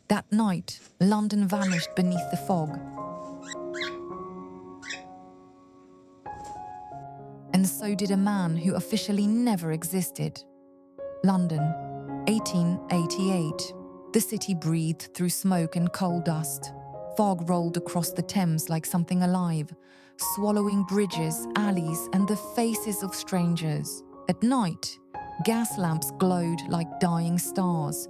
That night, London vanished beneath the fog. And so did a man who officially never existed. London, 1888. The city breathed through smoke and coal dust. Fog rolled across the Thames like something alive, swallowing bridges, alleys, and the faces of strangers. At night, gas lamps glowed like dying stars,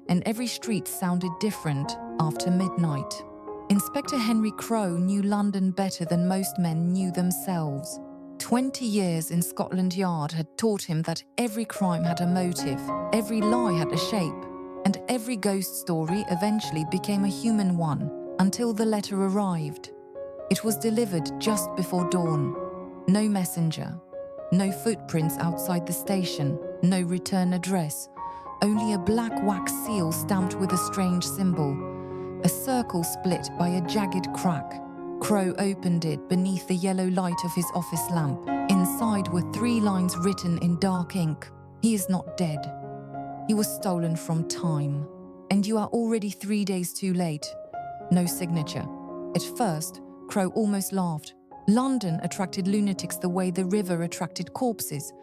and every street sounded different after midnight. Inspector Henry Crowe knew London better than most men knew themselves. 20 years in Scotland Yard had taught him that every crime had a motive, every lie had a shape, and every ghost story eventually became a human one until the letter arrived. It was delivered just before dawn. No messenger, no footprints outside the station, no return address, only a black wax seal stamped with a strange symbol, a circle split by a jagged crack. Crowe opened it beneath the yellow light of his office lamp. Inside were 3 lines written in dark ink. He is not dead. He was stolen from time. And you are already 3 days too late. No signature. At first, Crowe almost laughed. London attracted lunatics the way the river attracted corpses.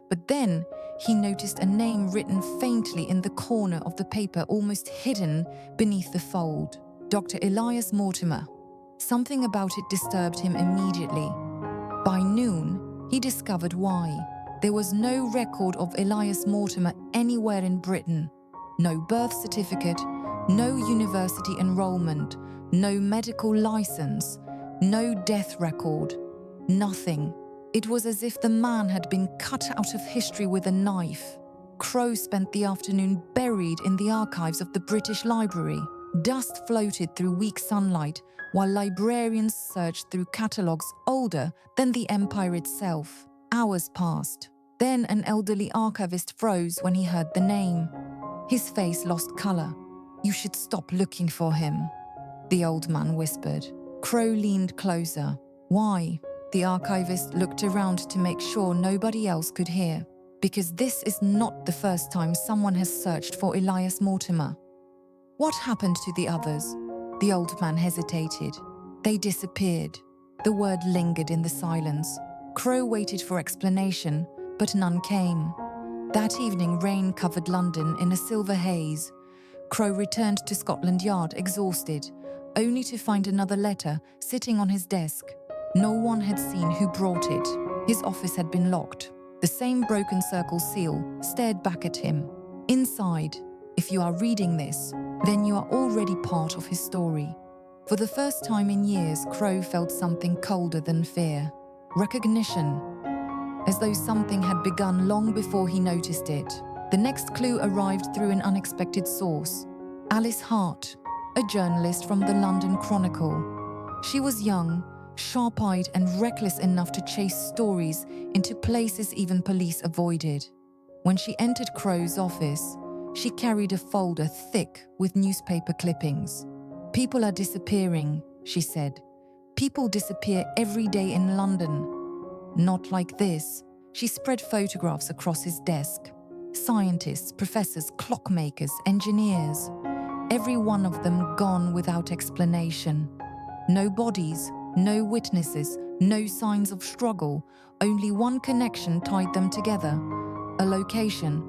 But then he noticed a name written faintly in the corner of the paper, almost hidden beneath the fold. Dr. Elias Mortimer. Something about it disturbed him immediately. By noon, he discovered why. There was no record of Elias Mortimer anywhere in Britain. No birth certificate, no university enrollment, no medical license, no death record. Nothing. It was as if the man had been cut out of history with a knife. Crowe spent the afternoon buried in the archives of the British Library. Dust floated through weak sunlight, while librarians searched through catalogues older than the empire itself. Hours passed. Then an elderly archivist froze when he heard the name. His face lost color. "You should stop looking for him," the old man whispered. Crowe leaned closer. "Why?" The archivist looked around to make sure nobody else could hear. "Because this is not the first time someone has searched for Elias Mortimer." "What happened to the others?" The old man hesitated. "They disappeared." The word lingered in the silence. Crowe waited for explanation, but none came. That evening, rain covered London in a silver haze. Crowe returned to Scotland Yard exhausted, only to find another letter sitting on his desk. No one had seen who brought it. His office had been locked. The same broken circle seal stared back at him. Inside, if you are reading this, then you are already part of his story. For the first time in years, Crowe felt something colder than fear. Recognition. As though something had begun long before he noticed it. The next clue arrived through an unexpected source. Alice Hart, a journalist from the London Chronicle. She was young, sharp-eyed and reckless enough to chase stories into places even police avoided. When she entered Crowe's office, she carried a folder thick with newspaper clippings. "People are disappearing," she said. "People disappear every day in London." "Not like this." She spread photographs across his desk. Scientists, professors, clockmakers, engineers. Every one of them gone without explanation. No bodies, no witnesses, no signs of struggle. Only one connection tied them together. A location.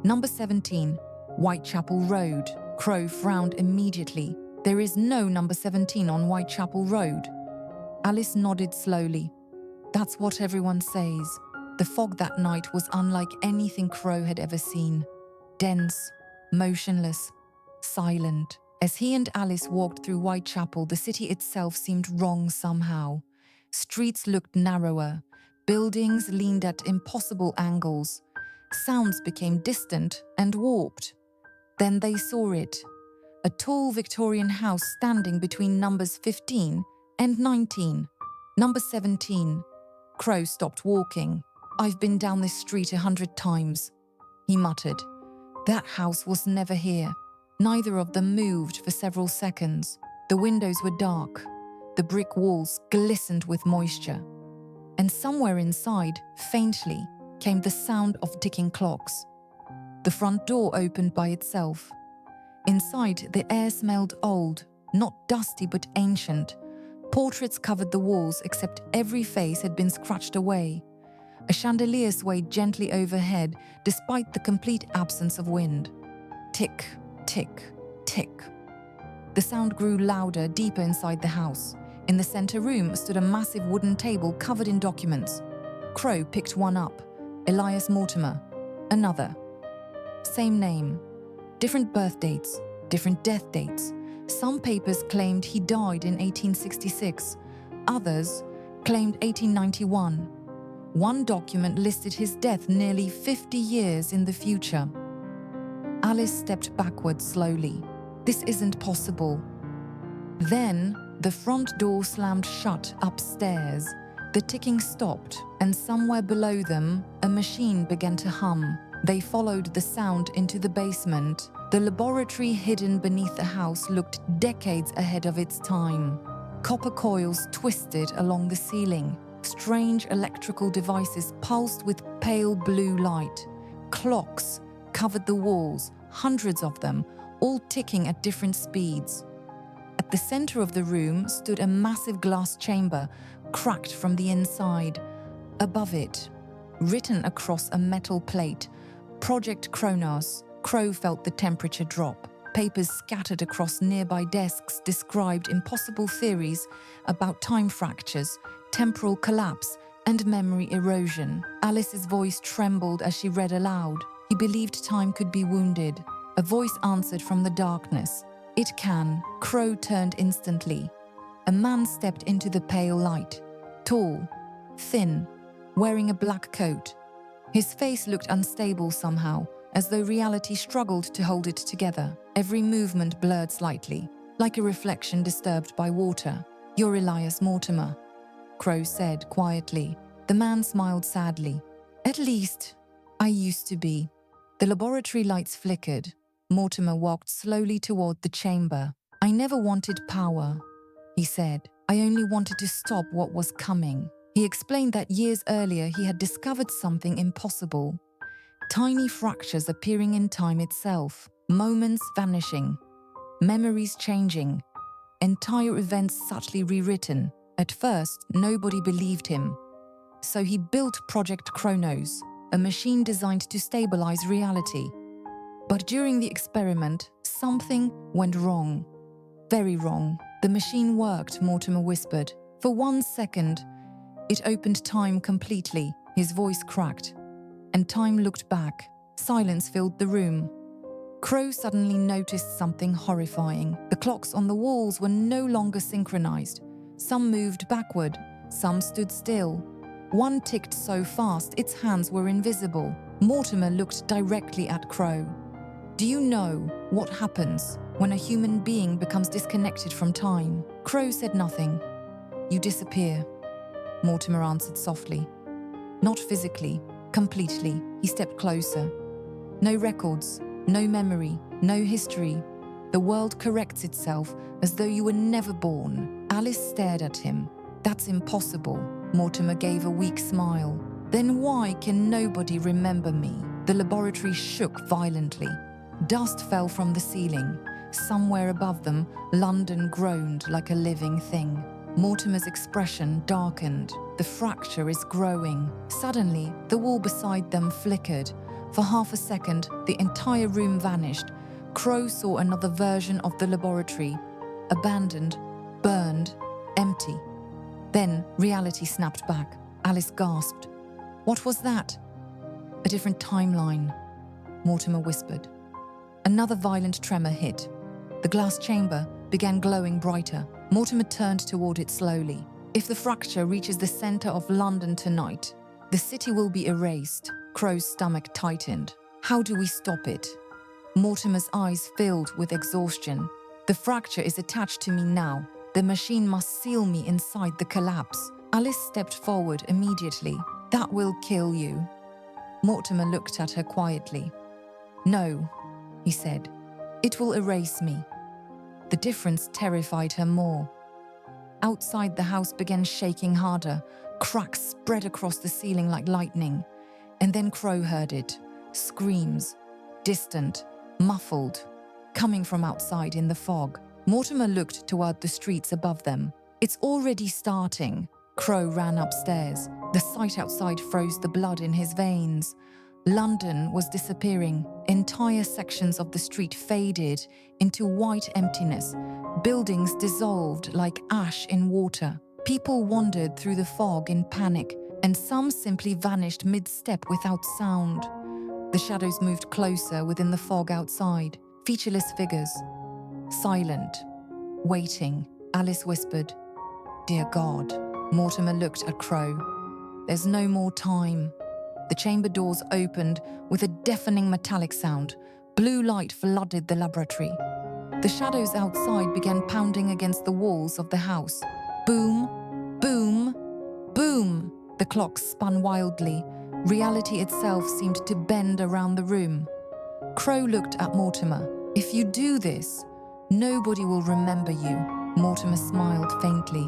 Number 17, Whitechapel Road. Crowe frowned immediately. "There is no number 17 on Whitechapel Road." Alice nodded slowly. "That's what everyone says." The fog that night was unlike anything Crowe had ever seen. Dense, motionless, silent. As he and Alice walked through Whitechapel, the city itself seemed wrong somehow. Streets looked narrower. Buildings leaned at impossible angles. Sounds became distant and warped. Then they saw it. A tall Victorian house standing between numbers 15 and 19. Number 17. Crowe stopped walking. "I've been down this street 100 times," he muttered. That house was never here. Neither of them moved for several seconds. The windows were dark. The brick walls glistened with moisture. And somewhere inside, faintly, came the sound of ticking clocks. The front door opened by itself. Inside, the air smelled old, not dusty but ancient. Portraits covered the walls, except every face had been scratched away. A chandelier swayed gently overhead, despite the complete absence of wind. Tick, tick, tick. The sound grew louder, deeper inside the house. In the center room stood a massive wooden table covered in documents. Crow picked one up. Elias Mortimer. Another. Same name. Different birth dates, different death dates. Some papers claimed he died in 1866. Others claimed 1891. One document listed his death nearly 50 years in the future. Alice stepped backward slowly. This isn't possible. Then, the front door slammed shut upstairs. The ticking stopped, and somewhere below them, a machine began to hum. They followed the sound into the basement. The laboratory hidden beneath the house looked decades ahead of its time. Copper coils twisted along the ceiling. Strange electrical devices pulsed with pale blue light. Clocks covered the walls, hundreds of them, all ticking at different speeds. At the center of the room stood a massive glass chamber, cracked from the inside. Above it, written across a metal plate, Project Kronos. Crow felt the temperature drop. Papers scattered across nearby desks described impossible theories about time fractures, temporal collapse, and memory erosion. Alice's voice trembled as she read aloud. He believed time could be wounded. A voice answered from the darkness. It can. Crow turned instantly. A man stepped into the pale light. Tall, thin, wearing a black coat. His face looked unstable somehow, as though reality struggled to hold it together. Every movement blurred slightly, like a reflection disturbed by water. "You're Elias Mortimer," Crow said quietly. The man smiled sadly. "At least, I used to be." The laboratory lights flickered. Mortimer walked slowly toward the chamber. "I never wanted power," he said. "I only wanted to stop what was coming." He explained that years earlier he had discovered something impossible. Tiny fractures appearing in time itself, moments vanishing, memories changing, entire events subtly rewritten. At first, nobody believed him. So he built Project Kronos, a machine designed to stabilize reality. But during the experiment, something went wrong. Very wrong. "The machine worked," Mortimer whispered. "For 1 second, it opened time completely." His voice cracked, and time looked back. Silence filled the room. Crow suddenly noticed something horrifying. The clocks on the walls were no longer synchronized. Some moved backward, some stood still. One ticked so fast its hands were invisible. Mortimer looked directly at Crow. "Do you know what happens when a human being becomes disconnected from time?" Crow said nothing. "You disappear," Mortimer answered softly. "Not physically, completely." He stepped closer. "No records, no memory, no history. The world corrects itself as though you were never born." Alice stared at him. "That's impossible." Mortimer gave a weak smile. "Then why can nobody remember me?" The laboratory shook violently. Dust fell from the ceiling. Somewhere above them, London groaned like a living thing. Mortimer's expression darkened. "The fracture is growing." Suddenly, the wall beside them flickered. For half a second, the entire room vanished. Crow saw another version of the laboratory. Abandoned, burned, empty. Then reality snapped back. Alice gasped. "What was that?" "A different timeline," Mortimer whispered. Another violent tremor hit. The glass chamber began glowing brighter. Mortimer turned toward it slowly. "If the fracture reaches the center of London tonight, the city will be erased." Crow's stomach tightened. "How do we stop it?" Mortimer's eyes filled with exhaustion. "The fracture is attached to me now. The machine must seal me inside the collapse." Alice stepped forward immediately. "That will kill you." Mortimer looked at her quietly. "No," he said. "It will erase me." The difference terrified her more. Outside, the house began shaking harder. Cracks spread across the ceiling like lightning. And then Crow heard it. Screams. Distant, muffled, coming from outside in the fog. Mortimer looked toward the streets above them. "It's already starting." Crow ran upstairs. The sight outside froze the blood in his veins. London was disappearing. Entire sections of the street faded into white emptiness. Buildings dissolved like ash in water. People wandered through the fog in panic, and some simply vanished mid-step without sound. The shadows moved closer within the fog outside. Featureless figures. Silent. Waiting. Alice whispered, "Dear God." Mortimer looked at Crow. "There's no more time." The chamber doors opened with a deafening metallic sound. Blue light flooded the laboratory. The shadows outside began pounding against the walls of the house. Boom, boom, boom. The clocks spun wildly. Reality itself seemed to bend around the room. Crow looked at Mortimer. "If you do this, nobody will remember you." Mortimer smiled faintly.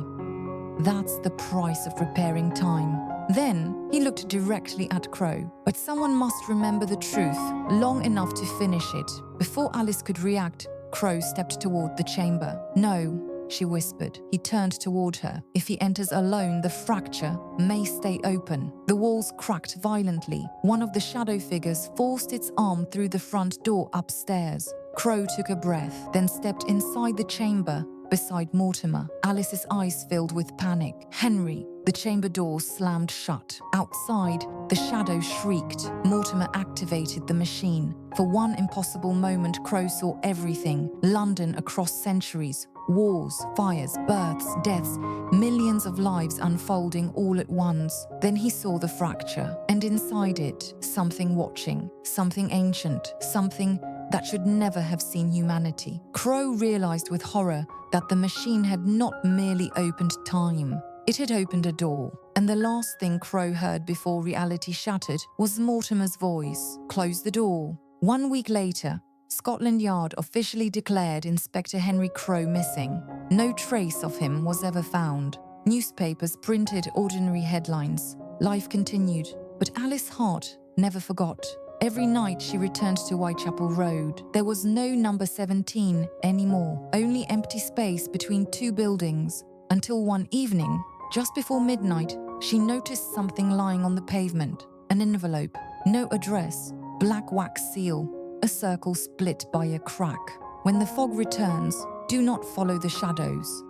"That's the price of repairing time." Then he looked directly at Crow. "But someone must remember the truth long enough to finish it." Before Alice could react, Crow stepped toward the chamber. "No," she whispered. He turned toward her. "If he enters alone, the fracture may stay open." The walls cracked violently. One of the shadow figures forced its arm through the front door upstairs. Crow took a breath, then stepped inside the chamber beside Mortimer. Alice's eyes filled with panic. "Henry!" The chamber door slammed shut. Outside, the shadow shrieked. Mortimer activated the machine. For one impossible moment, Crow saw everything. London across centuries. Wars, fires, births, deaths, millions of lives unfolding all at once. Then he saw the fracture, and inside it, something watching, something ancient, something that should never have seen humanity. Crow realized with horror that the machine had not merely opened time. It had opened a door, and the last thing Crow heard before reality shattered was Mortimer's voice. "Close the door." 1 week later, Scotland Yard officially declared Inspector Henry Crow missing. No trace of him was ever found. Newspapers printed ordinary headlines. Life continued, but Alice's heart never forgot. Every night she returned to Whitechapel Road. There was no number 17 anymore, only empty space between two buildings, until one evening, just before midnight, she noticed something lying on the pavement. An envelope, no address, black wax seal, a circle split by a crack. When the fog returns, do not follow the shadows.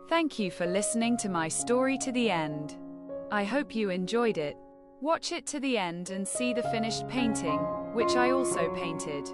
Thank you for listening to my story to the end. I hope you enjoyed it. Watch it to the end and see the finished painting, which I also painted.